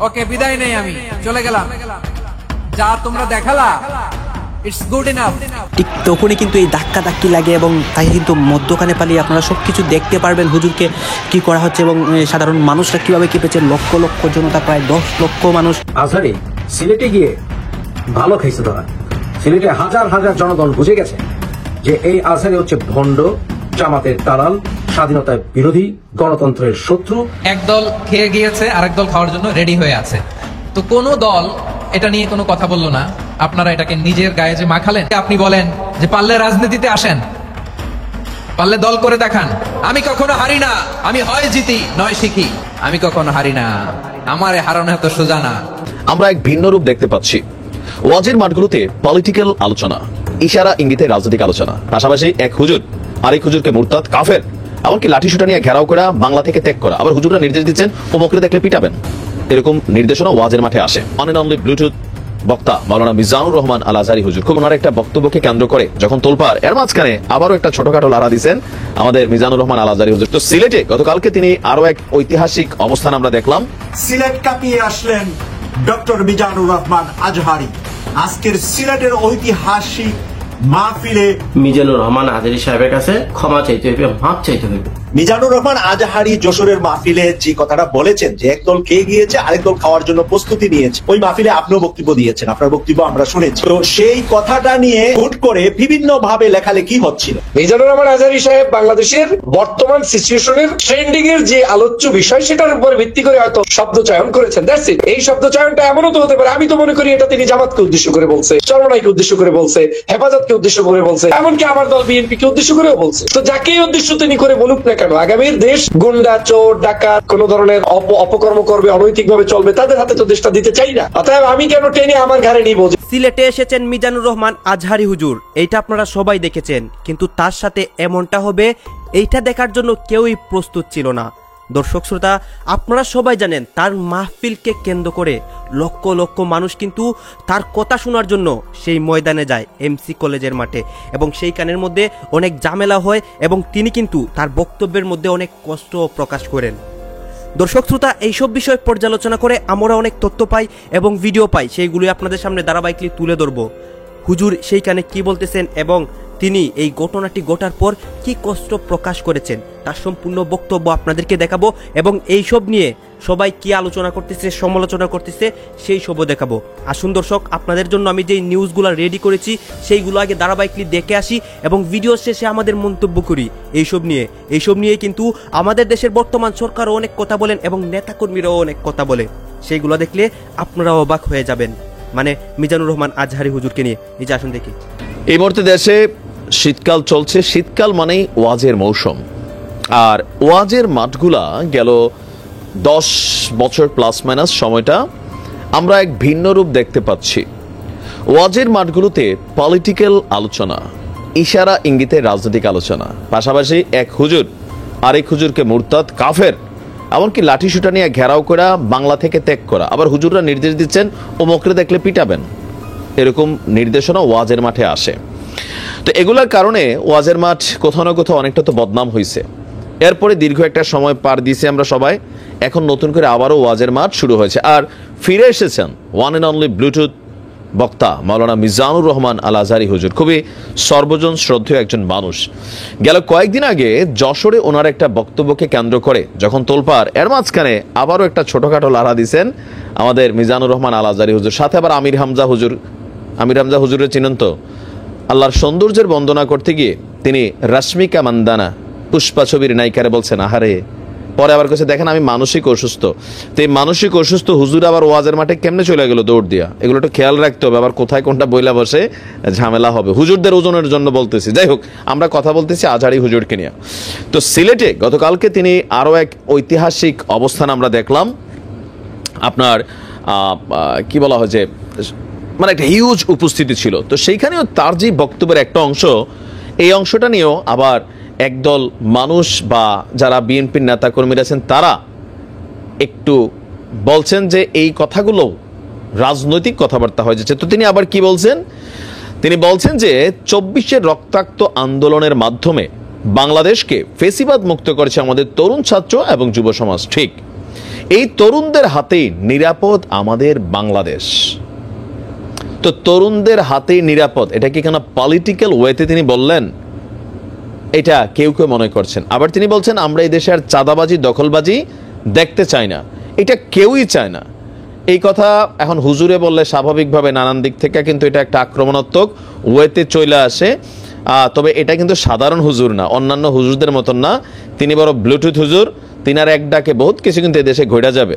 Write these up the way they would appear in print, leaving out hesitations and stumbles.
ওকে, বিদায় নেই, আমি চলে গেলাম। যা তোমরা দেখালা, ইটস গুড ইনাফ। ঠিক তখনই কিন্তু এই ধাক্কা ধাক্কি লাগে এবং তাই কিন্তু মধ্যখানে পালিয়ে আপনারা সব কিছু দেখতে পারবেন হুজুরকে কি করা হচ্ছে এবং সাধারণ মানুষরা কিভাবে কেঁপেছে। লক্ষ লক্ষ জনতা, প্রায় 10 লক্ষ মানুষ। আজহারি সিলেটে গিয়ে ভালো খাইছে ধরা। সিলেটে হাজার হাজার জনগণ বুঝে গেছে যে এই আজহারি হচ্ছে ভণ্ড, জামাতের দালাল, স্বাধীনতার বিরোধী, গণতন্ত্রের শত্রু। একদল খেয়ে গিয়েছে, আরেক দল খাওয়ার জন্য রেডি হয়ে আছে। তো কোনো দল এটা নিয়ে কোনো কথা বললো না। আপনারা এটাকে নিজের গায়ে যে মাখালেন, আপনি বলেন যে পারলে রাজনীতিতে আসেন, পারলে দল করে দেখান। আমি কখনো হারি না, আমি হয় জিতি নয় শিখি। আমি কখনো হারি না, আমারে হারানো এত সোজা না। আমরা এক ভিন্ন রূপ দেখতে পাচ্ছি। ওয়াজের মাঠগুলোতে পলিটিক্যাল আলোচনা, ইশারা ইঙ্গিতে রাজনৈতিক আলোচনা, পাশাপাশি এক হুজুর আরেক হুজুরকে মুরতাদ, কাফের, এমনকি লাঠি সুটা নিয়ে ঘেরাও করা, বাংলা থেকে ত্যাগ করা। আবার হুজুররা নির্দেশ দিচ্ছেন ওমকরে দেখলে পিটাবেন। এরকম নির্দেশনা ওয়াজের মাঠে আসে। ওয়ান এন্ড অনলি ব্লুটুথ বক্তা মাওলানা মিজানুর রহমান আল আজহারি হুজুর, খুব ওনার একটা বক্তব্যকে কেন্দ্র করে যখন তোলপাড়, এর মাঝখানে আবারও একটা ছোটখাটো লাড়া দিচ্ছেন আমাদের মিজানুর রহমান আল আজহারি হুজুর। তো সিলেটে গতকালকে তিনি আরো এক ঐতিহাসিক অবস্থান আমরা দেখলাম। সিলেট কাঁপিয়ে আসলেন ডক্টর মিজানুর রহমান আজহারি। আজকের সিলেটের ঐতিহাসিক মাহফিলে মিজানুর রহমান আজহারি সাহেবের কাছে ক্ষমা চাইতে হইবে, মাপ চাইতে হইবে। মিজানুর রহমান আজহারি যশোরের মাহফিলে যে কথাটা বলেছেন যে একদল খেয়ে গিয়েছে, আরেক দল খাওয়ার জন্য প্রস্তুতি নিয়েছে, ওই মাহফিলে আপনিও বক্তব্য দিয়েছেন, আপনার বক্তব্য আমরা শুনেছি। তো সেই কথাটা নিয়ে হুট করে বিভিন্ন ভাবে লেখালেখি হচ্ছিল। মিজানুর রহমান আজহারি সাহেব বাংলাদেশের বর্তমান সিচুয়েশনের ট্রেন্ডিং এর যে আলোচ্য বিষয়, সেটার উপর ভিত্তি করে হয়তো শব্দ চয়ন করেছেন। That's it. এই শব্দ চয়নটা এমনও তো হতে পারে, আমি তো মনে করি এটা তিনি জামাতকে উদ্দেশ্য করে বলছে, চরমনাইকে উদ্দেশ্য করে বলছে, হেফাজতকে উদ্দেশ্য করে বলছে, এমনকি আমার দল বিএনপি কে উদ্দেশ্য করেও বলছে। তো যাকেই উদ্দেশ্য তিনি করে বলুক না কেন, আগামীর দেশ গুন্ডা, চোর, ডাকাত, কোন ধরনের অপকর্ম করবে, অনৈতিকভাবে চলবে, তাদের হাতে তো দেশটা দিতে চাই না। অতএব আমি কেন টেনে আমার ঘাড়ে নিব। সিলেটে এসেছেন মিজানুর রহমান আজহারি হুজুর, এইটা আপনারা সবাই দেখেছেন, কিন্তু তার সাথে এমনটা হবে এইটা দেখার জন্য কেউই প্রস্তুত ছিল না। দর্শক শ্রোতা, আপনারা সবাই জানেন তার মাহফিলকে কেন্দ্র করে লক্ষ লক্ষ মানুষ কিন্তু তার কথা শোনার জন্য সেই ময়দানে যায়, এমসি কলেজের মাঠে, এবং সেইখানের মধ্যে অনেক ঝামেলা হয় এবং তিনি কিন্তু তার বক্তব্যের মধ্যে অনেক কষ্ট প্রকাশ করেন। দর্শক শ্রোতা, এইসব বিষয় পর্যালোচনা করে আমরা অনেক তথ্য পাই এবং ভিডিও পাই, সেইগুলি আপনাদের সামনে ধারাবাহিকলি তুলে ধরব। হুজুর সেইখানে কি বলতেছেন এবং তিনি এই ঘটনাটি ঘটার পর কি কষ্ট প্রকাশ করেছেন তার সম্পূর্ণ বক্তব্য আপনাদেরকে দেখাবো এবং এইসব নিয়ে সবাই কি আলোচনা করতেছে, সমালোচনা করতেছে, সেই সবও দেখাবো। আসুন দর্শক, আপনাদের জন্য আমি যেই নিউজগুলো রেডি করেছি সেইগুলো আগে ধারাবাহিকলি দেখে আসি এবং ভিডিও শেষে আমাদের মন্তব্য করি এইসব নিয়ে কিন্তু আমাদের দেশের বর্তমান সরকারও অনেক কথা বলেন এবং নেতাকর্মীরাও অনেক কথা বলে। সেইগুলো দেখলে আপনারা অবাক হয়ে যাবেন, মানে মিজানুর রহমান আজহারি হুজুরকে নিয়ে। এই যে আসুন দেখি। এই মুহূর্তে দেশে শীতকাল চলছে। শীতকাল মানেই ওয়াজের মৌসুম, আর ওয়াজের মাঠগুলা গেল 10 বছর প্লাস মাইনাস সময়টা আমরা এক ভিন্ন রূপ দেখতে পাচ্ছি। ওয়াজের মাঠগুলোতে পলিটিক্যাল আলোচনা, ইশারা ইঙ্গিতে রাজনৈতিক আলোচনা, পাশাপাশি এক হুজুর আরেক হুজুরকে মুরতাদ, কাফের, এমনকি লাঠি সুটা নিয়ে ঘেরাও করা, বাংলা থেকে ত্যাগ করা। আবার হুজুররা নির্দেশ দিচ্ছেন ওমকরে দেখলে পিটাবেন। এরকম নির্দেশনা ওয়াজের মাঠে আসে। তো এগুলোর কারণে ওয়াজের মাঠ কোথাও না কোথাও অনেকটা তো বদনাম হয়েছে। এরপরে দীর্ঘ একটা সময় পার দিয়েছি আমরা সবাই, এখন নতুন করে আবারও ওয়াজের মাঠ শুরু হয়েছে। আর ফিরে এসেছেন ওয়ান এন্ড অনলি ব্লুটুথ বক্তা মাওলানা মিজানুর রহমান আল আজহারি হুজুর, খুবই সর্বজন শ্রদ্ধেয় একজন মানুষ। গেল কয়েকদিন আগে যশোরে ওনার একটা বক্তব্যকে কেন্দ্র করে যখন তোলপাড়, এর মাঝখানে আবারও একটা ছোটখাটো লাড়া দিচ্ছেন আমাদের মিজানুর রহমান আল আজহারি হুজুর। সাথে আবার আমির হামজা হুজুরের চিনেন তো, আল্লাহর সৌন্দর্যের বন্দনা করতে গিয়ে তিনি রশ্মিকা মান্দানা পুষ্পা ছবির নায়িকারে বলছেন আহারে। পরে আবার কাছে দেখেন আমি মানসিক অসুস্থ। তো এই মানসিক অসুস্থ হুজুর আবার ওয়াজের মাঠে কেমনে চলে গেল দৌড় দিয়া, এগুলো একটু খেয়াল রাখতে হবে। আবার কোথায় কোনটা বইলা বসে ঝামেলা হবে। হুজুরদের ওজনের জন্য বলতেছি। যাই হোক, আমরা কথা বলতেছি আজহারি হুজুরকে নিয়ে। তো সিলেটে গতকালকে তিনি আরও এক ঐতিহাসিক অবস্থান আমরা দেখলাম। আপনার কি বলা হয় যে মানে একটা হিউজ উপস্থিতি ছিল। তো সেইখানেও তার যে বক্তব্যের একটা অংশ, এই অংশটা নিয়েও আবার একদল মানুষ বা যারা বিএনপির নেতাকর্মীরা আছেন তারা একটু বলছেন যে এই কথাগুলো রাজনৈতিক কথাবার্তা হয়ে যাচ্ছে। তো তিনি আবার কি বলছেন? তিনি বলছেন যে 24-এর রক্তাক্ত আন্দোলনের মাধ্যমে বাংলাদেশকে ফেসিবাদ মুক্ত করেছে আমাদের তরুণ ছাত্র এবং যুব সমাজ। ঠিক এই তরুণদের হাতেই নিরাপদ আমাদের বাংলাদেশ। তো তরুণদের হাতেই নিরাপদ, এটা কি কোনো পলিটিক্যাল ওয়েতে তিনি বললেন? এটা কেউ কেউ মনে করছেন। আবার তিনি বলছেন আমরা এই দেশে আর চাঁদাবাজি দখলবাজি দেখতে চাই না, এটা কেউই চায় না। এই কথা এখন হুজুরে বললে স্বাভাবিকভাবে নানান দিক থেকে কিন্তু এটা একটা আক্রমণাত্মক ওয়েতে চলে আসে। তবে এটা কিন্তু সাধারণ হুজুর না, অন্যান্য হুজুরদের মতন না, তিনি বড় ব্লুটুথ হুজুর, তিনার এক ডাকে বহুত কিছু কিন্তু এদেশে ঘটে যাবে।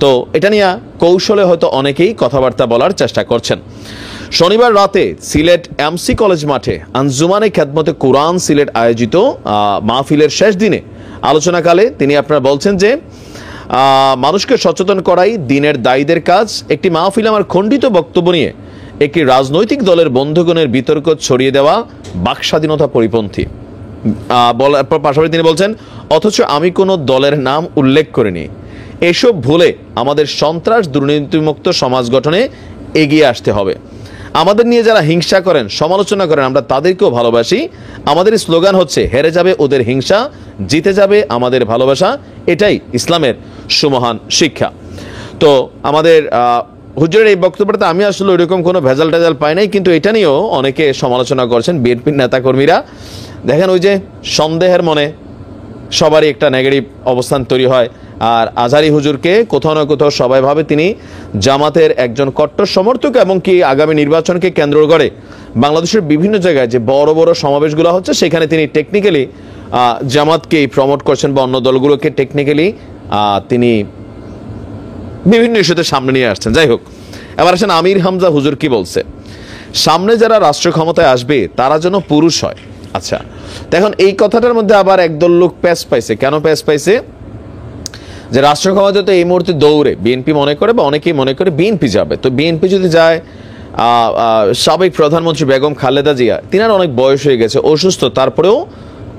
তো এটা নিয়ে কৌশলে হয়তো অনেকেই কথাবার্তা বলার চেষ্টা করছেন। শনিবার রাতে সিলেট এমসি কলেজ মাঠে আঞ্জুমানে খেদমতে কোরআন সিলেট আয়োজিত মাহফিলের শেষ দিনে আলোচনাকালে তিনি আপনারা বলছেন যে মানুষকে সচেতন করাই দিনের দায়ীদের কাজ। একটি মাহফিল আমার খণ্ডিত বক্তব্য নিয়ে একটি রাজনৈতিক দলের বন্ধুগণের বিতর্ক ছড়িয়ে দেওয়া বাক স্বাধীনতা পরিপন্থী। পাশাপাশি তিনি বলছেন অথচ আমি কোনো দলের নাম উল্লেখ করিনি। এসব ভুলে আমাদের সন্ত্রাস দুর্নীতিমুক্ত সমাজ গঠনে এগিয়ে আসতে হবে। আমাদের নিয়ে যারা হিংসা করেন সমালোচনা করেন আমরা তাদেরকেও ভালোবাসি। আমাদের স্লোগান হচ্ছে হেরে যাবে ওদের হিংসা, জিতে যাবে আমাদের ভালোবাসা, এটাই ইসলামের সুমহান শিক্ষা। তো আমাদের হুজুরের এই বক্তব্যটাতে আমি আসলে ওইরকম কোনো ভেজাল টেজাল পাই নাই, কিন্তু এটা নিয়েও অনেকে সমালোচনা করছেন বিএনপির নেতাকর্মীরা। দেখেন ওই যে সন্দেহের মনে সবারই একটা নেগেটিভ অবস্থান তৈরি হয়, আর আজহারি হুজুরকে কোথাও না কোথাও সবাই ভাবে তিনি জামাতের একজন কট্টর সমর্থক, এবং কি আগামী নির্বাচনকে কেন্দ্র করে বাংলাদেশের বিভিন্ন জায়গায় যে বড় বড় সমাবেশগুলো হচ্ছে সেখানে তিনি টেকনিক্যালি জামাতকেই প্রমোট করছেন বা অন্য দলগুলোকে টেকনিক্যালি তিনি বিভিন্ন ইস্যুতে সামনে নিয়ে আসছেন। যাই হোক, এবার আসেন আমির হামজা হুজুর কি বলছে। সামনে যারা রাষ্ট্র ক্ষমতায় আসবে তারা যেন পুরুষ হয়। আচ্ছা, দেখুন এই কথাটার মধ্যে আবার একদল লোক প্যাচ পাইছে। কেন প্যাচ পাইছে? যে রাষ্ট্র ক্ষমতা তো এই মুহূর্তে দৌড়ে বিএনপি মনে করে, বা অনেকেই মনে করে বিএনপি যাবে। তো বিএনপি যদি যায়, সাবেক প্রধানমন্ত্রী বেগম খালেদা জিয়া, তিনার অনেক বয়স হয়ে গেছে, অসুস্থ, তারপরেও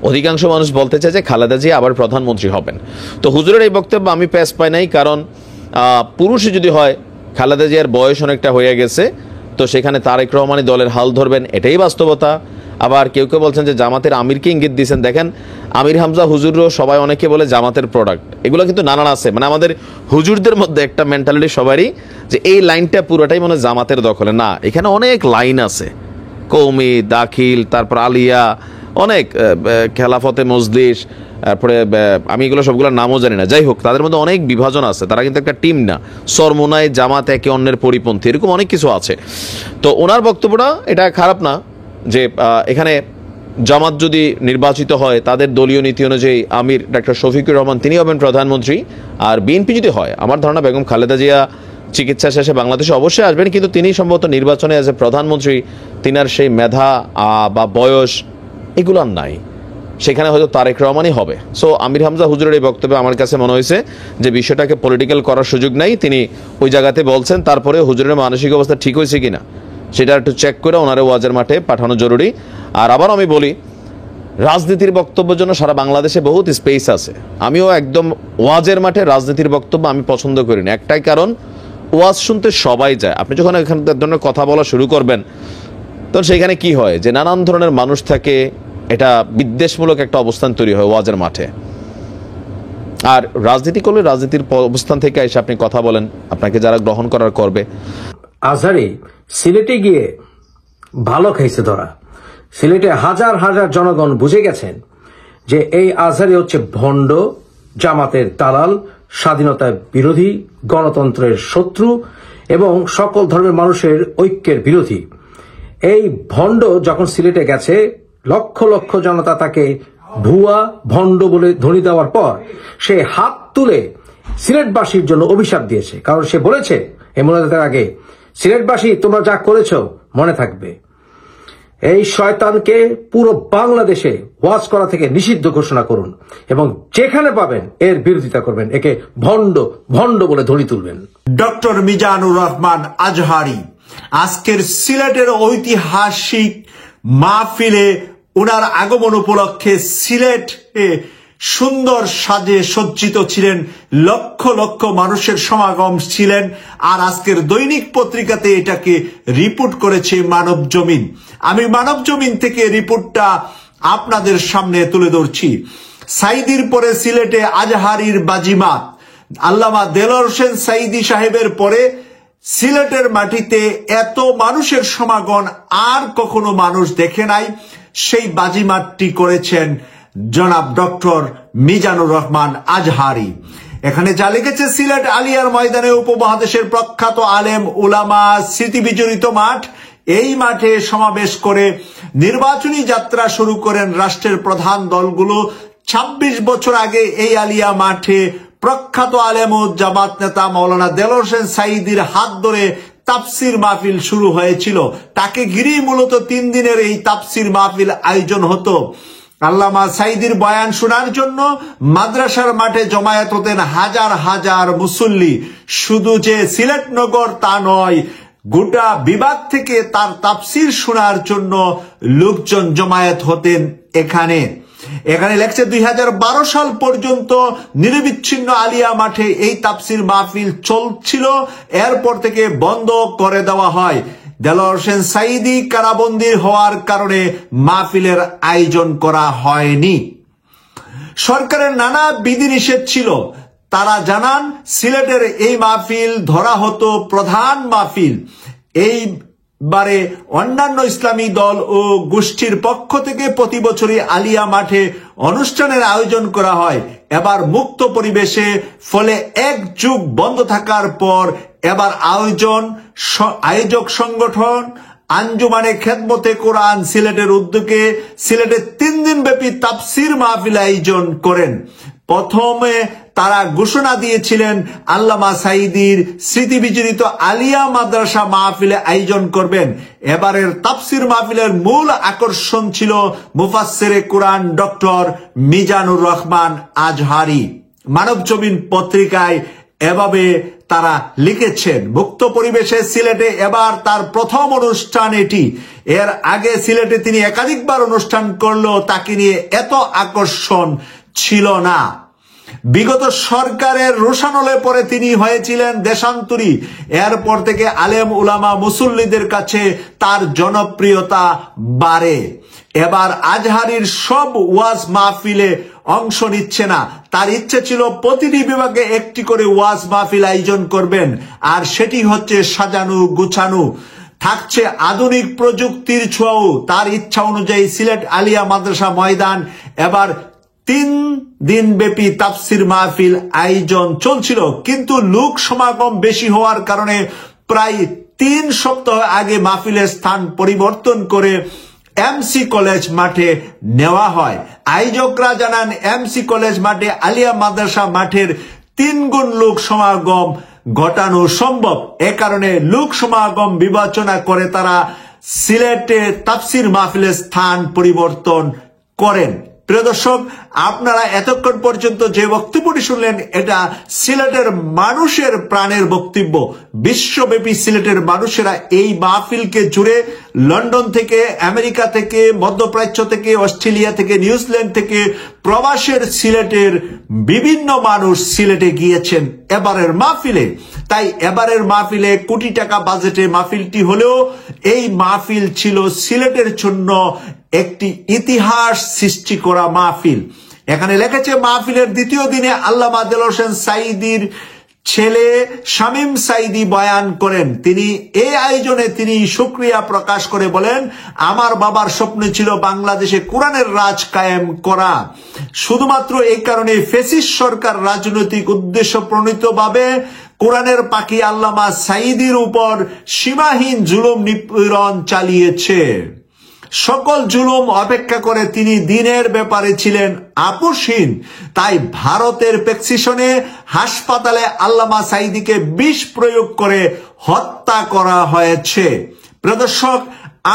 অধিকাংশ মানুষ বলতে চায় যে খালেদা জিয়া আবার প্রধানমন্ত্রী হবেন। তো হুজুরের এই বক্তব্য আমি প্যাচ পাই নাই, কারণ পুরুষই যদি হয়, খালেদা জিয়ার বয়স অনেকটা হয়ে গেছে, তো সেখানে তারেক রহমানই দলের হাল ধরবেন, এটাই বাস্তবতা। আবার কেউ কেউ বলছেন যে জামাতের আমিরকে ইঙ্গিত দিয়েছেন। দেখেন আমির হামজা হুজুরও সবাই অনেকে বলে জামাতের প্রোডাক্ট, এগুলো কিন্তু নানান আছে। মানে আমাদের হুজুরদের মধ্যে একটা মেন্টালিটি সবারই যে এই লাইনটা পুরোটাই মনে জামাতের দখলে, না, এখানে অনেক লাইন আছে, কৌমি, দাখিল, তারপর আলিয়া, অনেক খেলাফতে মজলিস, তারপরে আমি এগুলো সবগুলোর নামও জানি না। যাই হোক, তাদের মধ্যে অনেক বিভাজন আছে, তারা কিন্তু একটা টিম না। সরমোনায় জামাত একে অন্যের পরিপন্থী, এরকম অনেক কিছু আছে। তো ওনার বক্তব্যটা এটা খারাপ না, যে এখানে জামাত যদি নির্বাচিত হয় তাদের দলীয় নীতি অনুযায়ী আমির ডক্টর শফিকুর রহমান তিনি হবেন প্রধানমন্ত্রী, আর বিএনপি যদি হয়, আমার ধারণা বেগম খালেদা জিয়া চিকিৎসা শেষে বাংলাদেশে অবশ্যই আসবেন, কিন্তু তিনি সম্ভবত নির্বাচনে এজ এ প্রধানমন্ত্রী তিনার সেই মেধা বা বয়স এগুলো আর নাই, সেখানে হয়তো তারেক রহমানই হবে। সো আমির হামজা হুজুরের এই বক্তব্যে আমার কাছে মনে হয়েছে যে বিষয়টাকে পলিটিক্যাল করার সুযোগ নাই, তিনি ওই জায়গাতে বলছেন। তারপরে হুজুরের মানসিক অবস্থা ঠিক হয়েছে কিনা সেটা একটু চেক করে ওনারে ওয়াজের মাঠে পাঠানো জরুরি। আর আবার আমি বলি, রাজনীতির বক্তব্যের জন্য সারা বাংলাদেশে বহুত স্পেস আছে। আমিও একদম ওয়াজের মাঠে রাজনীতির বক্তব্য আমি পছন্দ করি না, একটাই কারণ, ওয়াজ শুনতে সবাই যায়। আপনি যখন এখানে ধরনের কথা বলা শুরু করবেন তখন সেখানে কি হয় যে নানান ধরনের মানুষ থাকে, এটা বিদ্বেষমূলক একটা অবস্থান তৈরি হয় ওয়াজের মাঠে। আর রাজনীতি করলে রাজনীতির অবস্থান থেকে এসে আপনি কথা বলেন, আপনাকে যারা গ্রহণ করার করবে। আজহারি সিলেটে গিয়ে ভালো খাইছে ধরা। সিলেটে হাজার হাজার জনগণ বুঝে গেছেন যে এই আজহারি হচ্ছে ভণ্ড, জামাতের দালাল, স্বাধীনতার বিরোধী, গণতন্ত্রের শত্রু এবং সকল ধর্মের মানুষের ঐক্যের বিরোধী। এই ভণ্ড যখন সিলেটে গেছে, লক্ষ লক্ষ জনতা তাকে ভুয়া ভণ্ড বলে ধ্বনি দেওয়ার পর সে হাত তুলে সিলেটবাসীর জন্য অভিশাপ দিয়েছে। কারণ সে বলেছে এই মোনাজাতের আগে, সিলেটবাসী তোমরা যা করেছ মনে থাকবে। এই শয়তানকে পুরো বাংলাদেশে ওয়াজ করা থেকে নিষিদ্ধ ঘোষণা করুন এবং যেখানে পাবেন এর বিরোধিতা করবেন, একে ভণ্ড ভণ্ড বলে ধ্বনি তুলবেন। ডক্টর মিজানুর রহমান আজহারি আজকের সিলেটের ঐতিহাসিক মাহফিলে ওনার আগমন উপলক্ষে সিলেটে সুন্দর সাজে সজ্জিত ছিলেন, লক্ষ লক্ষ মানুষের সমাগম ছিলেন। আর আজকের দৈনিক পত্রিকাতে এটাকে রিপোর্ট করেছে মানব জমিন। আমি মানব জমিন থেকে রিপোর্টটা আপনাদের সামনে তুলে ধরছি। সাইদির পরে সিলেটে আজহারির বাজিমাত, আল্লামা দেলোয়ার হোসেন সাঈদী সাহেবের পরে সিলেটের মাটিতে এত মানুষের সমাগম আর কখনো মানুষ দেখে নাই। সেই বাজিমাতটি করেছেন জনাব ডক্টর মিজানুর রহমান আজহারি। এখানে যা লিখেছে, সিলেট আলিয়ার ময়দানে উপমহাদেশের প্রখ্যাত আলেম উলামা স্মৃতি বিজড়িত মাঠ। এই মাঠে সমাবেশ করে নির্বাচনী যাত্রা শুরু করেন রাষ্ট্রের প্রধান দলগুলো। ২৬ বছর আগে এই আলিয়া মাঠে প্রখ্যাত আলেম ও জামাত নেতা মাওলানা দেলোয়ার হোসেন সাঈদীর হাত ধরে তাফসির মাহফিল শুরু হয়েছিল। তাকে ঘিরেই মূলত 3 দিনের এই তাফসির মাহফিল আয়োজন হতো। আল্লামা সাঈদীর বয়ান শোনার জন্য মাদ্রাসার মাঠে জমায়েত হতেন হাজার হাজার মুসল্লি। শুধু যে সিলেট নগর তা নয়, গোটা বিভাগ থেকে তার তাফসির শোনার জন্য লোকজন জমায়েত হতেন এখানে। লেখছে ২০১২ সাল পর্যন্ত নিরবিচ্ছিন্ন আলিয়া মাঠে এই তাফসির মাহফিল চলছিল। এরপর থেকে বন্ধ করে দেওয়া হয়। দেলোয়ার হোসেন সাঈদী কারাবন্দী হওয়ার কারণে মাহফিলের আয়োজন করা হয়নি। সরকারের নানা বিধিনিষেধ ছিল। তারা জানান, সিলেটের এই মাহফিল ধরা হতো প্রধান মাহফিল। এইবারে অন্যান্য ইসলামী দল ও গোষ্ঠীর পক্ষ থেকে প্রতি বছরই আলিয়া মাঠে অনুষ্ঠানের আয়োজন করা হয়। এবার মুক্ত পরিবেশে, ফলে এক যুগ বন্ধ থাকার পর এবার আয়োজক সংগঠন আঞ্জুমানে খেদমতে কোরআন সিলেটের উদ্যোগে সিলেটে 3 দিন ব্যাপী তাফসির মাহফিল আয়োজন করেন। প্রথমে তারা ঘোষণা দিয়েছিলেন আল্লামা সাঈদীর স্মৃতি বিজড়িত আলিয়া মাদ্রাসা মাহফিলে আয়োজন করবেন। এবারের তাফসির মাহফিলের মূল আকর্ষণ ছিল মুফাসসিরে কোরআন ডক্টর মিজানুর রহমান আজহারি। মানবজমিন পত্রিকায় এভাবে তারা লিখেছেন, মুক্ত পরিবেশে সিলেটে এবার তার প্রথম অনুষ্ঠান এটি। এর আগে সিলেটে তিনি একাধিকবার অনুষ্ঠান করলেও তাকে নিয়ে এত আকর্ষণ ছিল না। বিগত সরকারের রোশানলে পরে তিনি হয়েছিলেন দেশান্তরী। এরপর থেকে আলেম উলামা মুসল্লিদের কাছে তার জনপ্রিয়তা বাড়ে। এবার আজহারির সব ওয়াজ মাহফিলে অংশ নিচ্ছে না। তার ইচ্ছে ছিল প্রতিটি বিভাগে একটি করে ওয়াজ মাহফিল আয়োজন করবেন, আর সেটি হচ্ছে সাজানো গুছানো, থাকছে আধুনিক প্রযুক্তির ছোঁয়াও। তার ইচ্ছা অনুযায়ী সিলেট আলিয়া মাদ্রাসা ময়দান এবার 3 দিন ব্যাপী তাফসির মাহফিল আয়োজন চলছিল, কিন্তু লোক সমাগম বেশি হওয়ার কারণে প্রায় 3 সপ্তাহ আগে মাহফিলের স্থান পরিবর্তন করে এমসি কলেজ মাঠে নেওয়া হয়। আয়োজকরা জানান, এমসি কলেজ মাঠে আলিয়া মাদ্রাসা মাঠের 3 গুণ লোক সমাগম ঘটানো সম্ভব। এ কারণে লোক সমাগম বিবেচনা করে তারা সিলেটে তাফসির মাহফিলের স্থান পরিবর্তন করেন। প্রিয় দর্শক, আপনারা এতক্ষণ পর্যন্ত যে বক্তব্যটি শুনলেন, এটা সিলেটের মানুষের প্রাণের বক্তব্য। বিশ্বব্যাপী সিলেটের মানুষেরা এই মাহফিলকে জুড়ে লন্ডন থেকে, আমেরিকা থেকে, মধ্যপ্রাচ্য থেকে, অস্ট্রেলিয়া থেকে, নিউজিল্যান্ড থেকে প্রবাসের সিলেটের বিভিন্ন মানুষ সিলেটে গিয়েছেন এবারের মাহফিলে। তাই এবারের মাহফিলে কোটি টাকা বাজেটে মাহফিলটি হলেও এই মাহফিল ছিল সিলেটের জন্য একটি ইতিহাস সৃষ্টি করা মাহফিল। এখানে লেখেছে, মাহফিলের দ্বিতীয় দিনে আল্লামা দেলোয়ার হোসেন সাঈদীর ছেলে শামীম সাঈদী বয়ান করেন। তিনি এই আয়োজনে শুকরিয়া প্রকাশ করে বলেন, আমার বাবার স্বপ্ন ছিল বাংলাদেশে কোরআনের রাজ কায়েম করা। শুধুমাত্র এই কারণে ফ্যাসিস্ট সরকার রাজনৈতিক উদ্দেশ্য প্রণীতভাবে কোরআনের পাখি আল্লামা সাঈদীর উপর সীমাহীন জুলুম নিপীড়ন চালিয়েছে। সকল জুলুম অপেক্ষা করে তিনি দিনের ব্যাপারে ছিলেন আপোষহীন। তাই ভারতের প্রেসক্রিপশনে হাসপাতালে আল্লামা সাঈদীকে বিষ প্রয়োগ করে হত্যা করা হয়েছে। প্রদর্শক,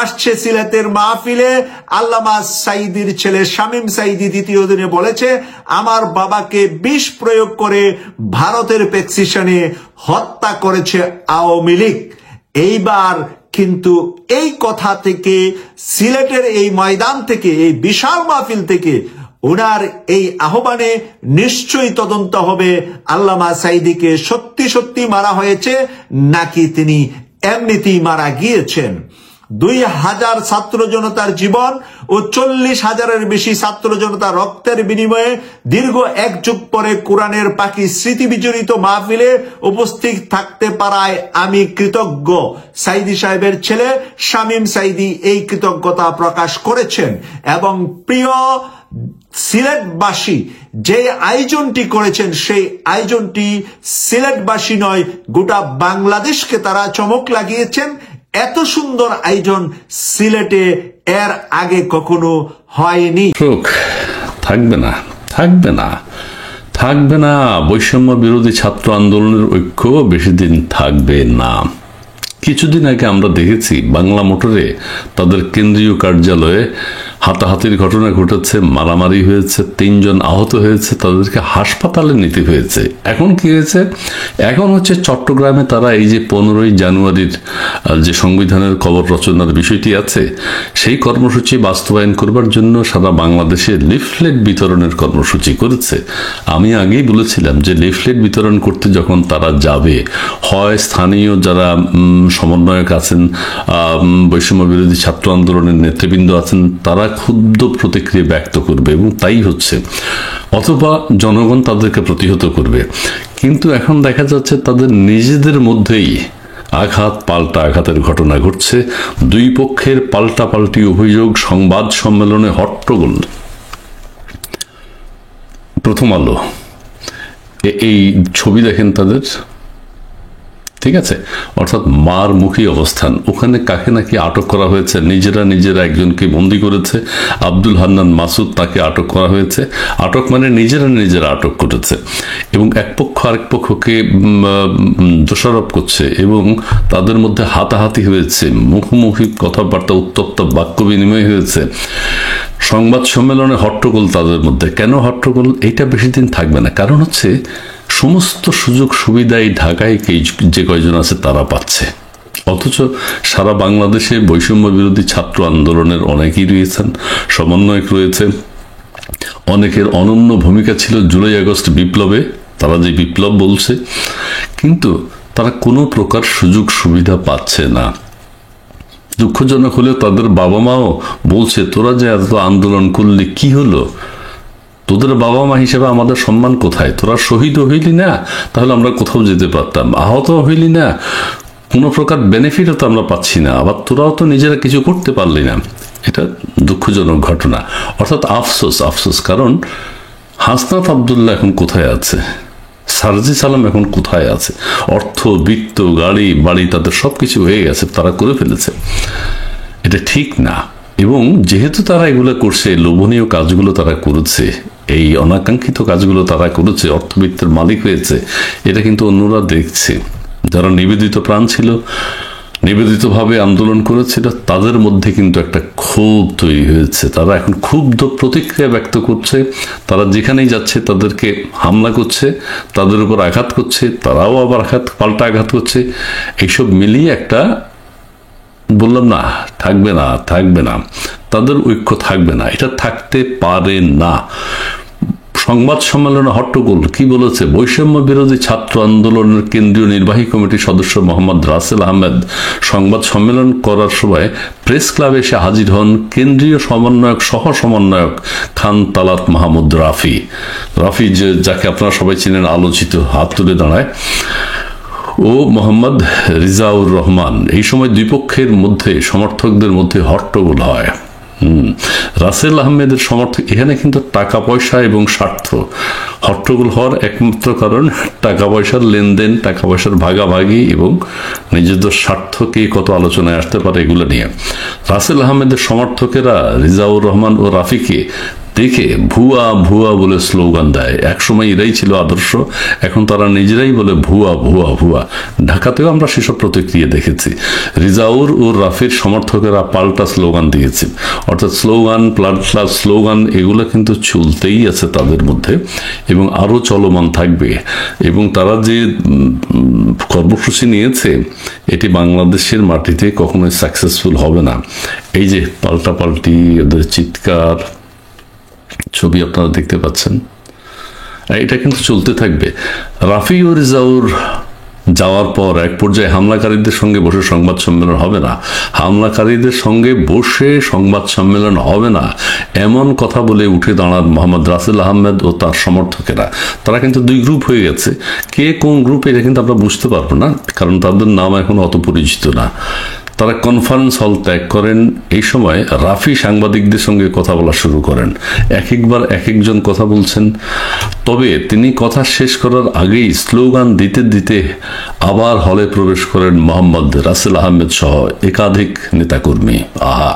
আসছে সিলেটের মাহফিলে আল্লামা সাঈদীর ছেলে শামীম সাঈদী দ্বিতীয় দিনে বলেছে, আমার বাবাকে বিষ প্রয়োগ করে ভারতের প্রেসক্রিপশনে হত্যা করেছে আওয়ামী লীগ। এইবার কিন্তু এই কথা থেকে, সিলেটের এই ময়দান থেকে, এই বিশাল মাহফিল থেকে ওনার এই আহ্বানে নিশ্চয়ই তদন্ত হবে আল্লামা সাঈদীকে সত্যি সত্যি মারা হয়েছে নাকি তিনি এমনিতেই মারা গিয়েছেন। 2000 ছাত্র জনতার জীবন ও 40,000-এর বেশি ছাত্র জনতা রক্তের বিনিময়ে দীর্ঘ এক যুগ পরে কোরআনের পাখি স্মৃতি বিজড়িত মাহফিলে উপস্থিত থাকতে পারায় আমি কৃতজ্ঞ। সাইদি সাহেবের ছেলে শামীম সাইদি এই কৃতজ্ঞতা প্রকাশ করেছেন। এবং প্রিয় সিলেটবাসী, যে আয়োজনটি করেছেন সেই আয়োজনটি সিলেটবাসী নয়, গোটা বাংলাদেশকে তারা চমক লাগিয়েছেন। এত সুন্দর আয়োজন সিলেটে এর আগে কখনো হয়নি। থাকবে না, থাকবে না, থাকবে না। বৈষম্য বিরোধী ছাত্র আন্দোলনের ঐক্য বেশি দিন থাকবে না। কিছুদিন আগে আমরা দেখেছি বাংলা মোটরে তাদের কেন্দ্রীয় কার্যালয়ে হাতাহাতির ঘটনা ঘটেছে, মারামারি হয়েছে, 3 জন আহত হয়েছে, তাদেরকে হাসপাতালে নিতে হয়েছে। এখন কি হয়েছে? এখন হচ্ছে চট্টগ্রামে তারা এই যে 15ই জানুয়ারির যে সংবিধানের কবর রচনার বিষয়টি আছে, সেই কর্মসূচি বাস্তবায়ন করবার জন্য সারা বাংলাদেশে লিফলেট বিতরণের কর্মসূচি করেছে। আমি আগেই বলেছিলাম যে লিফলেট বিতরণ করতে যখন তারা যাবে, হয় স্থানীয় যারা সমন্বয়ক আছেন, বৈষম্য বিরোধী ছাত্র আন্দোলনের নেতৃবৃন্দ আছেন, তারা ক্ষুব্ধ প্রতিক্রিয়া ব্যক্ত করবে এবং তাই হচ্ছে, অথবা জনগণ তাদেরকে প্রতিহত করবে। কিন্তু এখন দেখা যাচ্ছে তাদের নিজেদের মধ্যেই আঘাত পাল্টা আঘাতের ঘটনা ঘটছে। দুই পক্ষের পাল্টাপাল্টি অভিযোগ, সংবাদ সম্মেলনে হট্টগোল। প্রথম আলো এই ছবি দেখেন তাদের, ঠিক আছে, অর্থাৎ মার মুখী অবস্থান। ওখানে কাকে নাকি আটক করা হয়েছে, নিজেরা একজনকে বন্দী করেছে, আব্দুল হান্নান মাসুদ, তাকে আটক করা হয়েছে। আটক মানে নিজেরা আটক করেছে এবং এক পক্ষ আরেক পক্ষকে দোষারোপ করছে এবং তাদের মধ্যে হাতাহাতি হয়েছে, মুখোমুখি কথাবার্তা, উত্তপ্ত বাক্য বিনিময় হয়েছে। সংবাদ সম্মেলনে হট্টগোল তাদের মধ্যে। কেন হট্টগোল? এটা বেশি দিন থাকবে না। কারণ হচ্ছে সমস্ত সুযোগ সুবিধা এই ঢাকায় যে কয়জন আছে তারা পাচ্ছে, অথচ সারা বাংলাদেশে বৈষম্য বিরোধী ছাত্র আন্দোলনের অনেকেই রয়েছেন, সমন্বয়ক রয়েছে। অনেকের অনন্য ভূমিকা ছিল জুলাই আগস্ট বিপ্লবে, তারা যে বিপ্লব বলছে, কিন্তু তারা কোনো প্রকার সুযোগ সুবিধা পাচ্ছে না। দুঃখজনক হলেও তাদের বাবা মাও বলছে, তোরা যে এত আন্দোলন করলি কি হলো? তোদের বাবা মা হিসেবে আমাদের সম্মান কোথায়? তোরা শহীদ হইলি না, তাহলে আমরা কোথাও যেতে পারতাম। আহত হইলি না, কোনো প্রকার বেনিফিটও তো আমরা পাচ্ছি না। আবার তোরাও তো নিজেরা কিছু করতে পারলি না। এটা দুঃখজনক ঘটনা, অর্থাৎ আফসোস। কারণ হাসনাত আব্দুল্লাহ এখন কোথায় আছে? সারজি সালাম এখন কোথায় আছে? অর্থ, বিত্ত, গাড়ি বাড়ি তাদের সবকিছু হয়ে গেছে, তারা করে ফেলেছে। এটা ঠিক না। এবং যেহেতু তারা এগুলো করছে, লোভনীয় কাজগুলো তারা করেছে, এই অনাকাঙ্ক্ষিত কাজগুলো তারা করেছে, অর্থবিত্তের মালিক হয়েছে, এটা কিন্তু অন্যরা দেখছে। যারা নিবেদিত প্রাণ ছিল, নিবেদিতভাবে আন্দোলন করেছিল, তাদের মধ্যে কিন্তু একটা ক্ষোভ তৈরি হয়েছে। তারা এখন ক্ষুব্ধ প্রতিক্রিয়া ব্যক্ত করছে। তারা যেখানেই যাচ্ছে তাদেরকে হামলা করছে, তাদের উপর আঘাত করছে, তারাও আবার পাল্টা আঘাত করছে। এইসব মিলিয়ে একটা, বললাম না, থাকবে না, তাদের ঐক্য থাকবে না, এটা থাকতে পারে না। সংবাদ সম্মেলনে হট্টগোল কি বলেছে? বৈষম্য বিরোধী ছাত্র আন্দোলনের কেন্দ্রীয় নির্বাহী কমিটির সদস্য মোহাম্মদ রাসেল আহমেদ সংবাদ সম্মেলন করার সময় প্রেস ক্লাবে এসে হাজির হন কেন্দ্রীয় সমন্বয়ক সহ সমন্বয়ক খান তালাত মাহমুদ রাফি, যাকে আপনারা সবাই চিনেন, আলোচিত, হাত তুলে দাঁড়ায়, ও মোহাম্মদ রিজাউর রহমান। এই সময় দুই পক্ষের মধ্যে, সমর্থকদের মধ্যে হট্টগোল হয়। রাসেল আহমেদের সমর্থক, এখানে কিন্তু টাকা পয়সা এবং স্বার্থ, হট্টগোল হওয়ার একমাত্র কারণ টাকা পয়সার লেনদেন, টাকা পয়সার ভাগাভাগি এবং নিজেদের স্বার্থকে কত আলোচনায় আসতে পারে এগুলো নিয়ে। রাসেল আহমেদের সমর্থকেরা রিজাউর রহমান ও রাফিকে দেখে ভুয়া ভুয়া বলে স্লোগান দেয়। একসময় এরাই ছিল আদর্শ, এখন তারা নিজেরাই বলে ভুয়া ভুয়া ভুয়া। ঢাকাতেও আমরা সেসব প্রতিক্রিয়া দেখেছি। রিজাউর ও রাফির সমর্থকেরা পাল্টা স্লোগান দিয়েছে, অর্থাৎ স্লোগান এগুলো কিন্তু চলতেই আছে তাদের মধ্যে এবং আরো চলমান থাকবে। এবং তারা যে কর্মসূচি নিয়েছে এটি বাংলাদেশের মাটিতে কখনোই সাকসেসফুল হবে না। এই যে পাল্টাপাল্টি, ওদের চিৎকার, ছবি আপনারা দেখতে পাচ্ছেন, এটা কিন্তু চলতে থাকবে। রাফি ও রিজাউর যাওয়ার পর এক পর্যায়ে হামলাকারীদের সঙ্গে বসে সংবাদ সম্মেলন হবে না, হামলাকারীদের সঙ্গে বসে সংবাদ সম্মেলন হবে না, এমন কথা বলে উঠে দাঁড়ান মোহাম্মদ রাসেল আহমেদ ও তার সমর্থকেরা। তারা কিন্তু দুই গ্রুপ হয়ে গেছে, কে কোন গ্রুপ এটা কিন্তু আমরা বুঝতে পারবো না, কারণ তাদের নাম এখন অত পরিচিত না। তারা কনফারেন্স হল ত্যাগ করেন। এই সময় রাফি সাংবাদিকদের সঙ্গে কথা বলা শুরু করেন, এক একবার এক একজন কথা বলছেন। তবে তিনি কথা শেষ করার আগেই স্লোগান দিতে দিতে আবার হলে প্রবেশ করেন মোহাম্মদ রাসেল আহমেদ সহ একাধিক নেতাকর্মী। আহা,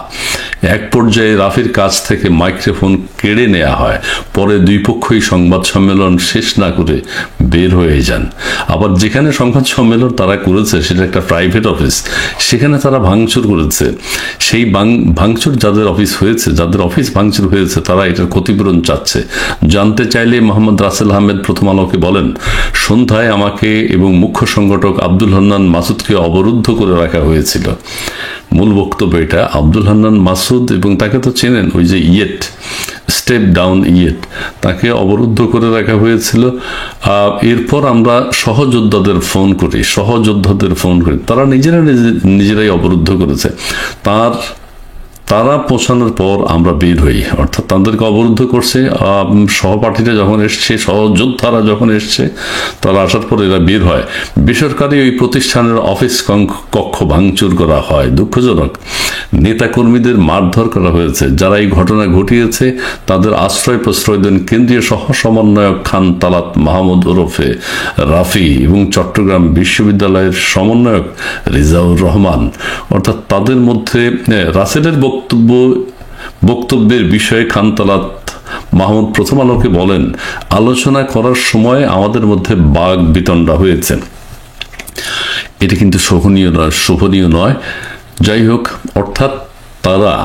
এক পর্যায়ে রাফির কাছ থেকে মাইক্রোফোন কেড়ে নেওয়া হয়। পরে দুই পক্ষই সংবাদ সম্মেলন শেষ না করে বের হয়ে যান। আবার যেখানে সংবাদ সম্মেলন তারা করেছে সেটা একটা প্রাইভেট অফিস, সেখানে তারা ভাঙচুর করেছে। সেই ভাঙচুর যাদের অফিস ভাঙচুর হয়েছে তারা এটার ক্ষতিপূরণ চাচ্ছে। জানতে চাইলে মোহাম্মদ রাসেল আহমেদ প্রথম আলোকে বলেন, সন্ধ্যায় আমাকে এবং মুখ্য সংগঠক আব্দুল হান্নান মাসুদকে অবরুদ্ধ করে রাখা হয়েছিল। মূল বক্তব্য এটা। আব্দুল হান্নান মাসুদ, এবং তাকে তো চেনেন, ওই যে স্টেপ ডাউন তাকে অবরুদ্ধ করে রাখা হয়েছিল। এরপর আমরা সহযোদ্ধাদের ফোন করি, তারা নিজেরাই অবরুদ্ধ করেছে। তারা পৌঁছানোর পর আমরা বের হই, অর্থাৎ তাদেরকে অবরুদ্ধ করছে। সহপাঠীরা যখন এসছে, সহযোদ্ধারা যখন এসছে, তারা আসার পর এরা বের হয়। বেসরকারি ওই প্রতিষ্ঠানের অফিস কক্ষ ভাঙচুর করা হয়। দুঃখজনক, নেতাকর্মীদের মারধর করা হয়েছে। যারা এই ঘটনা ঘটিয়েছে তাদের আশ্রয় প্রশ্রয় দেন কেন্দ্রীয় সহ সমন্বয়ক খান তালাত মাহমুদ ওরফে রাফি এবং চট্টগ্রাম বিশ্ববিদ্যালয়ের সমন্বয়ক রিজাউর রহমান। অর্থাৎ তাদের মধ্যে রাসেলের বক্তব্যের বিষয়ে খান তালাত মাহমুদ প্রথম আলোকে বলেন, আলোচনা করার সময় আমাদের মধ্যে বাগ বিতণ্ডা হয়েছে। এটা কিন্তু শোভনীয় নয়। যাই হোক, অর্থাৎ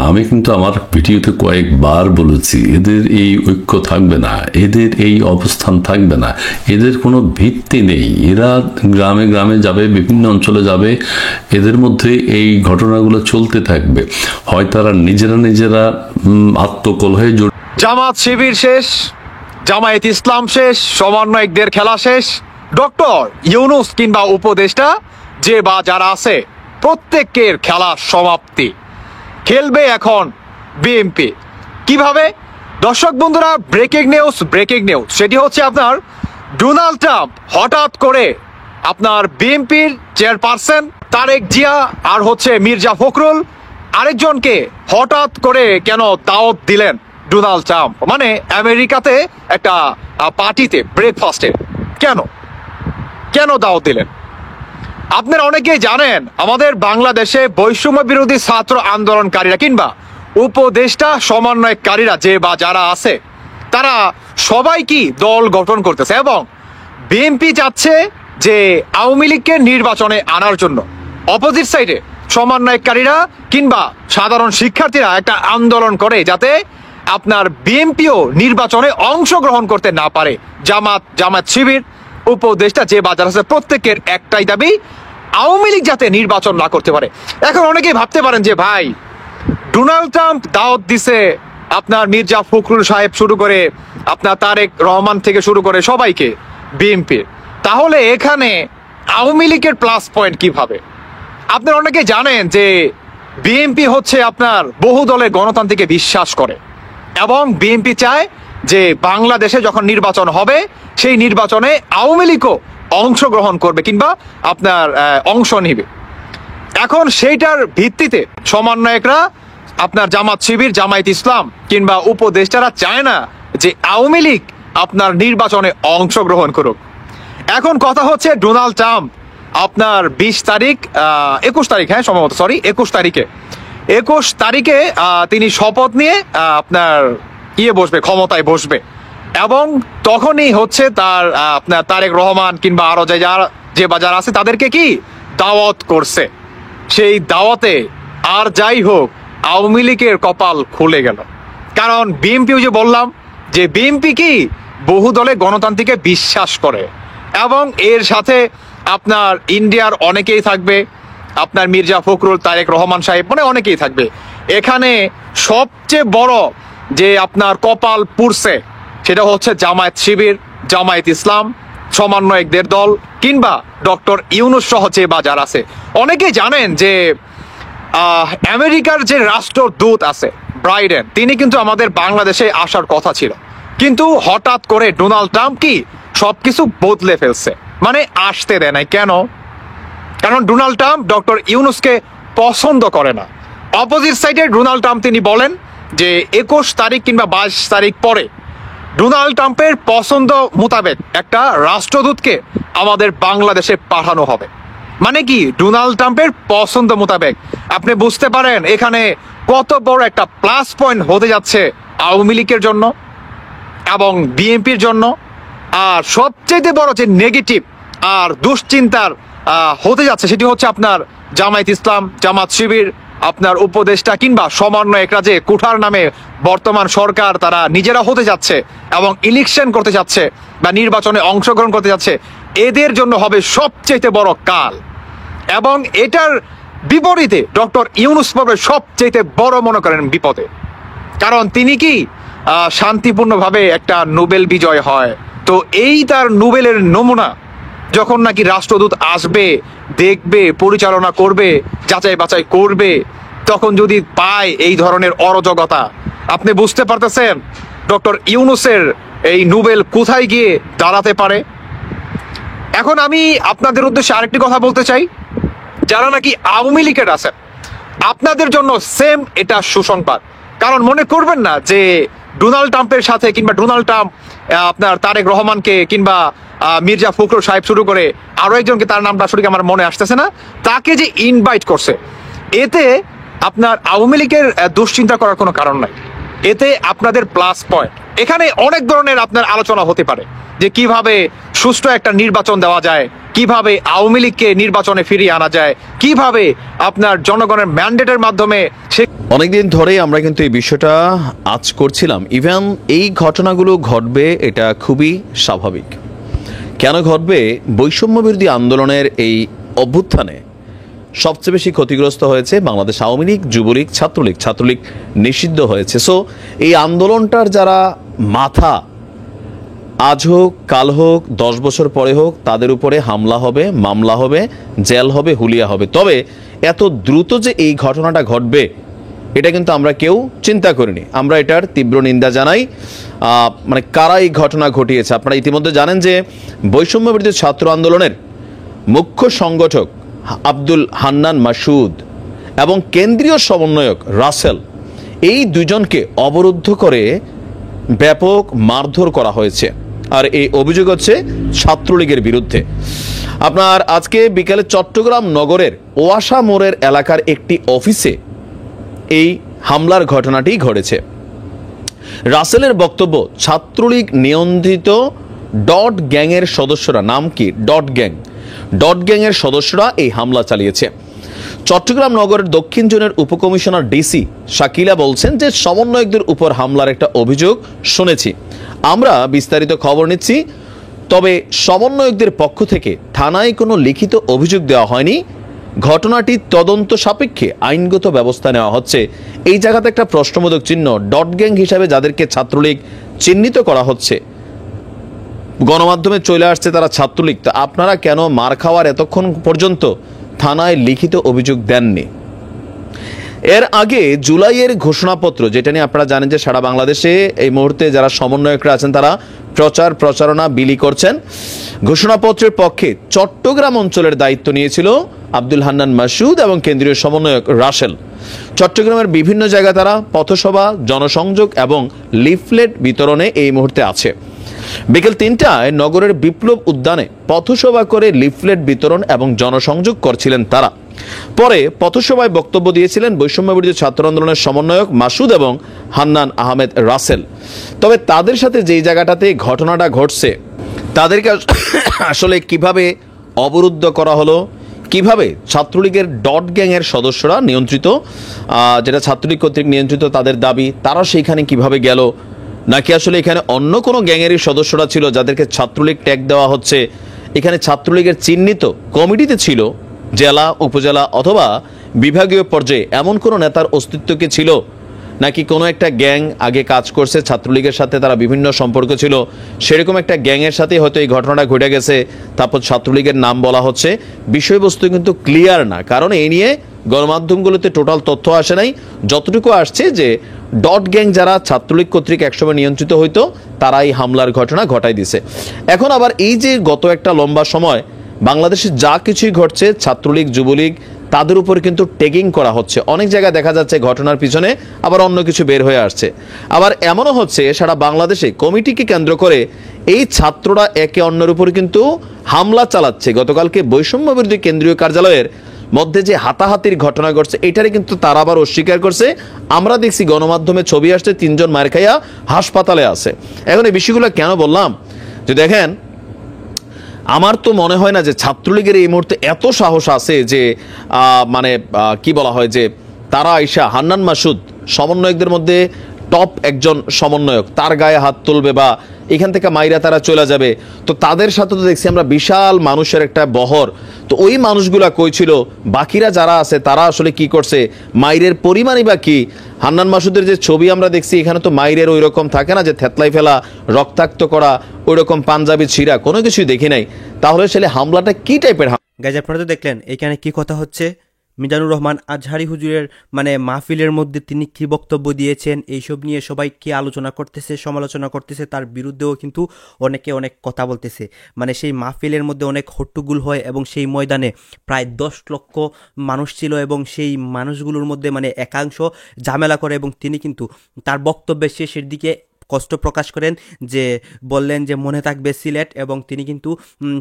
আমি কিন্তু আমার ভিডিওতে কয়েকবার বলেছি, এদের এই ঐক্য থাকবে না, এদের এই অবস্থান থাকবে না, এদের কোনো ভিত্তি নেই। এরা গ্রামে গ্রামে যাবে, বিভিন্ন অঞ্চলে যাবে, এদের মধ্যে এই ঘটনাগুলো চলতে থাকবে। হয় তারা নিজেরা আত্মকলহে জামাত শিবির শেষ, জামায়াত ইসলাম শেষ, সমন্বয়কদের খেলা শেষ, ডক্টর ইউনূস কিংবা উপদেষ্টা যে বা যারা আছে প্রত্যেকের খেলা সমাপ্তি। খেলবে এখন বিএনপি। কিভাবে? দর্শক বন্ধুরা, ব্রেকিং নিউজ, সেটি হচ্ছে আপনার ডোনাল্ড ট্রাম্প হঠাৎ করে আপনার বিএনপির চেয়ারপারসন তারেক জিয়া আর হচ্ছে মির্জা ফখরুল আরেকজনকে হঠাৎ করে কেন দাওয়াত দিলেন ডোনাল্ড ট্রাম্প, মানে আমেরিকাতে একটা পার্টিতে, ব্রেকফাস্টে। কেন দাওয়াত দিলেন? আপনারা অনেকেই জানেন, আমাদের বাংলাদেশে বৈষম্য বিরোধী ছাত্র আন্দোলনকারীরা কিংবা উপদেষ্টা সমন্বয়কারীরা যে বা যারা আছে, তারা সবাই কি দল গঠন করতেছে এবং বিএনপি চাচ্ছে যে আওয়ামী লীগকে নির্বাচনে আনার জন্য। অপোজিট সাইডে সমন্বয়কারীরা কিংবা সাধারণ শিক্ষার্থীরা একটা আন্দোলন করে যাতে আপনার বিএনপিও নির্বাচনে অংশগ্রহণ করতে না পারে। জামাত শিবির, উপদেষ্টা যে বাজার আছে, প্রত্যেকের একটাই দাবি, আওয়ামী লীগ যাতে নির্বাচন না করতে পারে। এখন অনেকেই ভাবতে পারেন যে ভাই, ডোনাল্ড ট্রাম্প দাওয়াত দিছে আপনার মির্জা ফখরুল সাহেব শুরু করে আপনার তারেক রহমান থেকে শুরু করে সবাইকে, বিএনপির, তাহলে এখানে আওয়ামী লীগের প্লাস পয়েন্ট কিভাবে? আপনারা অনেকে জানেন যে বিএনপি হচ্ছে আপনার বহু দলের গণতান্ত্রিকে বিশ্বাস করে এবং বিএনপি চায় যে বাংলাদেশে যখন নির্বাচন হবে সেই নির্বাচনে আওয়ামী লীগও অংশগ্রহণ করবে কিংবা আপনার অংশ নিবে। এখন সেইটার ভিত্তিতে সমন্বয়করা আপনার জামাত শিবির, জামায়াত ইসলাম কিংবা উপদেষ্টারা চায় না যে আওয়ামী লীগ আপনার নির্বাচনে অংশগ্রহণ করুক। এখন কথা হচ্ছে ডোনাল্ড ট্রাম্প আপনার 21 তারিখে তিনি শপথ নিয়ে আপনার ক্ষমতায় বসবে এবং তখনই হচ্ছে তার আপনার তারেক রহমান কিংবা আরো যারা আছে তাদেরকে কি দাওয়াত করছে। সেই দাওয়াতে আর যাই হোক আওয়ামী লীগের কপাল খুলে গেল, কারণ বিএনপিও যে বললাম যে বিএনপি কি বহু দলে গণতান্ত্রিকে বিশ্বাস করে এবং এর সাথে আপনার ইন্ডিয়ার অনেকেই থাকবে, আপনার মির্জা ফখরুল, তারেক রহমান সাহেব, মানে অনেকেই থাকবে। এখানে সবচেয়ে বড় যে আপনার কপাল পুড়ছে সেটা হচ্ছে জামায়াত শিবির, জামায়াত ইসলাম, সমন্বয়কদের দল কিংবা ডক্টর ইউনূস সহ যে বাজার আছে। অনেকেই জানেন যে আমেরিকার যে রাষ্ট্রদূত আছে ব্রাইডেন, তিনি কিন্তু আমাদের বাংলাদেশে আসার কথা ছিল, কিন্তু হঠাৎ করে ডোনাল্ড ট্রাম্প কি সবকিছু বদলে ফেলছে, মানে আসতে দেয় নাই। কেন? কারণ ডোনাল্ড ট্রাম্প ডক্টর ইউনূসকে পছন্দ করে না। অপোজিট সাইডে ডোনাল্ড ট্রাম্প তিনি বলেন যে 21 তারিখ কিংবা 22 তারিখ পরে ডোনাল্ড ট্রাম্পের পছন্দ মোতাবেক একটা রাষ্ট্রদূতকে আমাদের বাংলাদেশে পাঠানো হবে। মানে কি ডোনাল্ড ট্রাম্পের পছন্দ মোতাবেক। আপনি বুঝতে পারেন এখানে কত বড় একটা প্লাস পয়েন্ট হতে যাচ্ছে আওয়ামী লীগের জন্য এবং বিএনপির জন্য। আর সবচেয়ে বড় যে নেগেটিভ আর দুশ্চিন্তার হতে যাচ্ছে সেটি হচ্ছে আপনার জামায়াত ইসলাম, জামাত শিবির, আপনার উপদেষ্টা কিংবা সমন্বয়করা যে কুঠার নামে বর্তমান সরকার তারা নিজেরা হতে যাচ্ছে এবং ইলেকশন করতে যাচ্ছে বা নির্বাচনে অংশগ্রহণ করতে যাচ্ছে, এদের জন্য হবে সবচেয়ে বড় কাল। এবং এটার বিপরীতে ডক্টর ইউনূস পাবে সবচেয়ে বড় মনে করেন বিপদে। কারণ তিনি কি শান্তিপূর্ণভাবে একটা নোবেল বিজয় হয়, তো এই তার নোবেলের নমুনা যখন নাকি রাষ্ট্রদূত আসবে, দেখবে, পরিচালনা করবে, যাচাই বাছাই করবে, তখন যদি পায় এই ধরনের অরাজকতা, আপনি বুঝতে পারতেছেন ডক্টর ইউনূসের এই নোবেল কোথায় গিয়ে দাঁড়াতে পারে। এখন আমি আপনাদের উদ্দেশ্যে আরেকটি কথা বলতে চাই, যারা নাকি আওয়ামী লীগের আছেন আপনাদের জন্য সেম এটা সুসংবাদ। কারণ মনে করবেন না যে ডোনাল্ড ট্রাম্পের সাথে কিংবা ডোনাল্ড ট্রাম্প আপনার তারেক রহমানকে কিংবা মির্জা ফখরুল সাহেব শুরু করে আরো একজনকে, তার নামটা আসলে আমার মনে আসতেছে না, তাকে যে ইনভাইট করছে, এতে আপনার আওয়ামী লীগের দুশ্চিন্তা করার কোনো কারণ নাই। এতে আপনাদের প্লাস পয়েন্ট। এখানে অনেক ধরনের আপনার আলোচনা হতে পারে যে কিভাবে সুষ্ঠু একটা নির্বাচন দেওয়া যায়, কিভাবে আওয়ামী লীগকে নির্বাচনে ফিরিয়ে আনা যায়, কিভাবে আপনার জনগণের ম্যান্ডেটের মাধ্যমে অনেকদিন ধরে আমরা কিন্তু এই বিষয়টা আজ করছিলাম। ইভেন এই ঘটনাগুলো ঘটবে এটা খুবই স্বাভাবিক। কেন ঘটবে? বৈষম্য বিরোধী আন্দোলনের এই অভ্যুত্থানে সবচেয়ে বেশি ক্ষতিগ্রস্ত হয়েছে বাংলাদেশ আওয়ামী লীগ, যুবলীগ, ছাত্রলীগ। ছাত্রলীগ নিষিদ্ধ হয়েছে। সো এই আন্দোলনটার যারা মাথা, আজ হোক কাল হোক 10 বছর পরে হোক, তাদের উপরে হামলা হবে, মামলা হবে, জেল হবে, হুলিয়া হবে। তবে এত দ্রুত যে এই ঘটনাটা ঘটবে এটা কিন্তু আমরা কেউ চিন্তা করিনি। আমরা এটার তীব্র নিন্দা জানাই। মানে কারা এই ঘটনা ঘটিয়েছে আপনারা ইতিমধ্যে জানেন যে বৈষম্য বিরোধী ছাত্র আন্দোলনের মুখ্য সংগঠক আব্দুল হান্নান মাসুদ এবং কেন্দ্রীয় সমন্বয়ক রাসেল, এই দুজনকে অবরুদ্ধ করে ব্যাপক মারধর করা হয়েছে। আর এই অভিযোগ হচ্ছে ছাত্রলীগের বিরুদ্ধে। আপনার আজকে বিকালে চট্টগ্রাম নগরের ওয়াসা মোড়ের এলাকার একটি অফিসে এই হামলার ঘটনাটি ঘটেছে। রাসেলের বক্তব্য, ছাত্রলীগ নিয়ন্ত্রিত ডট গ্যাংয়ের সদস্যরা, নাম কি ডট গ্যাংয়ের সদস্যরা এই হামলা চালিয়েছে। চট্টগ্রাম নগরের দক্ষিণ জোনের উপকমিশনার ডিসি শাকিলা বলছেন যে সমন্বয়কদের উপর হামলার একটা অভিযোগ শুনেছি, আমরা বিস্তারিত খবর নিচ্ছি। তবে সমন্বয়কদের পক্ষ থেকে থানায় কোনো লিখিত অভিযোগ দেওয়া হয়নি। ঘটনাটি তদন্ত সাপেক্ষে আইনগত ব্যবস্থা নেওয়া হচ্ছে। এই জায়গাতে একটা প্রশ্নবোধক চিহ্ন। ডট গ্যাং হিসাবে যাদেরকে ছাত্রলীগ চিহ্নিত করা হচ্ছে, গণমাধ্যমে চলে আসছে তারা ছাত্রলীগ, তা আপনারা কেন মার খাওয়ার এতক্ষণ পর্যন্ত থানায় লিখিত অভিযোগ দেননি? এর আগে জুলাইয়ের ঘোষণাপত্র, যেটা নিয়ে আপনারা জানেন যে সারা বাংলাদেশে এই মুহূর্তে যারা সমন্বয়করা আছেন তারা প্রচারণা বিলি করছেন। ঘোষণাপত্রের পক্ষে চট্টগ্রাম অঞ্চলের দায়িত্ব নিয়েছিল আব্দুল হান্নান মাসুদ এবং কেন্দ্রীয় সমন্বয়ক রাসেল। চট্টগ্রামের বিভিন্ন জায়গায় তারা পথসভা, জনসংযোগ এবং লিফলেট বিতরণে এই মুহূর্তে আছে। বিকেল 3টায় নগরের বিপ্লব উদ্যানে পথসভা করে লিফলেট বিতরণ এবং জনসংযোগ করছিলেন তারা। পরে পথসভায় বক্তব্য দিয়েছিলেন বৈষম্য বিরোধী ছাত্র আন্দোলনের সমন্বয়ক মাসুদ এবং হান্নান আহমেদ রাসেল। তবে তাদের সাথে যেই জায়গাটাতে ঘটনাটা ঘটছে, তাদেরকে আসলে কিভাবে অবরুদ্ধ করা হলো, কিভাবে ছাত্রলীগের ডট গ্যাংয়ের সদস্যরা নিয়ন্ত্রিত, যেটা ছাত্রলীগ কর্তৃক নিয়ন্ত্রিত তাদের দাবি, তারা সেইখানে কিভাবে গেল, নাকি আসলে এখানে অন্য কোনো গ্যাংয়েরই সদস্যরা ছিল যাদেরকে ছাত্রলীগ ট্যাগ দেওয়া হচ্ছে, এখানে ছাত্রলীগের চিহ্নিত কমিটিতে ছিল জেলা, উপজেলা অথবা বিভাগীয় পর্যায়ে এমন কোনো নেতার অস্তিত্ব কি ছিল নাকি কোনো একটা গ্যাং আগে কাজ করছে ছাত্রলীগের সাথে, তারা বিভিন্ন সম্পর্ক ছিল, সেরকম একটা গ্যাংয়ের সাথে হয়তো এই ঘটনাটা ঘটে গেছে, তারপর ছাত্রলীগের নাম বলা হচ্ছে। বিষয়বস্তু কিন্তু ক্লিয়ার না, কারণ এই নিয়ে গণমাধ্যমগুলোতে টোটাল তথ্য আসে নাই। যতটুকু আসছে যে ডট গ্যাং যারা ছাত্রলীগ কর্তৃক একসময় নিয়ন্ত্রিত হইতো তারা এই হামলার ঘটনা ঘটাই দিছে। এখন আবার এই যে গত একটা লম্বা সময় বাংলাদেশে যা কিছুই ঘটছে, ছাত্রলীগ যুবলীগ তাদের উপর কিন্তু ট্যাগিং করা হচ্ছে। অনেক জায়গায় দেখা যাচ্ছে ঘটনার পিছনে আবার অন্য কিছু বের হয়ে আসছে। আবার এমনও হচ্ছে সারা বাংলাদেশে কমিটিকে কেন্দ্র করে এই ছাত্ররা একে অন্যের উপর কিন্তু হামলা চালাচ্ছে। গতকালকে বৈষম্য বিরোধী কেন্দ্রীয় কার্যালয়ের মধ্যে যে হাতাহাতির ঘটনা ঘটছে এটারে কিন্তু তারা আবার অস্বীকার করছে। আমরা দেখছি গণমাধ্যমে ছবি আসছে 3 জন মার খাইয়া হাসপাতালে আছে। এখন এই বিষয়গুলো কেন বললাম, যে দেখেন আমার তো মনে হয় না যে ছাত্রলীগের এই মুহূর্তে এত সাহস আছে যে কি বলা হয় যে তারা আইসা হান্নান মাসুদ সমন্বয়কদের মধ্যে টপ একজন সমন্বয়ক, তার গায়ে হাত তুলবে বা এখান থেকে মাইরা তারা চলে যাবে। তো তাদের সাথে তো দেখছি আমরা বিশাল মানুষের একটা বহর। তো ওই মানুষগুলা কই ছিল, বাকিরা যারা আছে তারা আসলে কি করছে, মাইরের পরিমাণই বা কি? হান্নান মাসুদের যে ছবি আমরা দেখছি এখানে তো মাইরের ওই রকম থাকে না যে থেতলাই ফেলা, রক্তাক্ত করা, ওই রকম পাঞ্জাবি ছিঁড়া কোনো কিছুই দেখি নাই। তাহলে আসলে হামলাটা কি টাইপের? গাইজ আপনারা তো দেখলেন এখানে কি কথা হচ্ছে। মিজানুর রহমান আজহারি হুজুরের মাহফিলের মধ্যে তিনি কি বক্তব্য দিয়েছেন, এইসব নিয়ে সবাই কি আলোচনা করতেছে, সমালোচনা করতেছে, তার বিরুদ্ধেও কিন্তু অনেকে অনেক কথা বলতেছে। সেই মাহফিলের মধ্যে অনেক হট্টগোল হয় এবং সেই ময়দানে প্রায় 10 লক্ষ মানুষ ছিল এবং সেই মানুষগুলোর মধ্যে একাংশ ঝামেলা করে এবং তিনি কিন্তু তার বক্তব্যের শেষের দিকে কষ্ট প্রকাশ করেন, যে বললেন যে মনে থাকবে সিলেট, এবং তিনি কিন্তু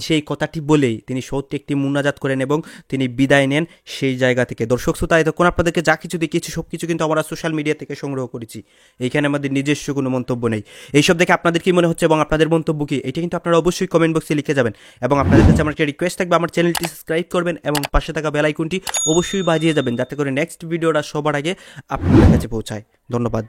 সেই কথাটি বলেই তিনি সত্যি একটি মুনাজাত করেন এবং তিনি বিদায় নেন সেই জায়গা থেকে। দর্শক শ্রোতা, এতক্ষণ আপনাদেরকে যা কিছু দেখিয়েছি সব কিছু কিন্তু আমরা সোশ্যাল মিডিয়া থেকে সংগ্রহ করেছি, এইখানে আমাদের নিজস্ব কোনো মন্তব্য নেই। এইসব দেখে আপনাদের কি মনে হচ্ছে এবং আপনাদের মন্তব্য কি, এটা কিন্তু আপনারা অবশ্যই কমেন্ট বক্সে লিখে যাবেন। এবং আপনাদের কাছে আমার একটা রিকোয়েস্ট থাকবে, আমার চ্যানেলটি সাবস্ক্রাইব করবেন এবং পাশে থাকা বেল আইকনটি অবশ্যই বাজিয়ে যাবেন, যাতে করে নেক্সট ভিডিওটা সবার আগে আপনাদের কাছে পৌঁছায়। ধন্যবাদ।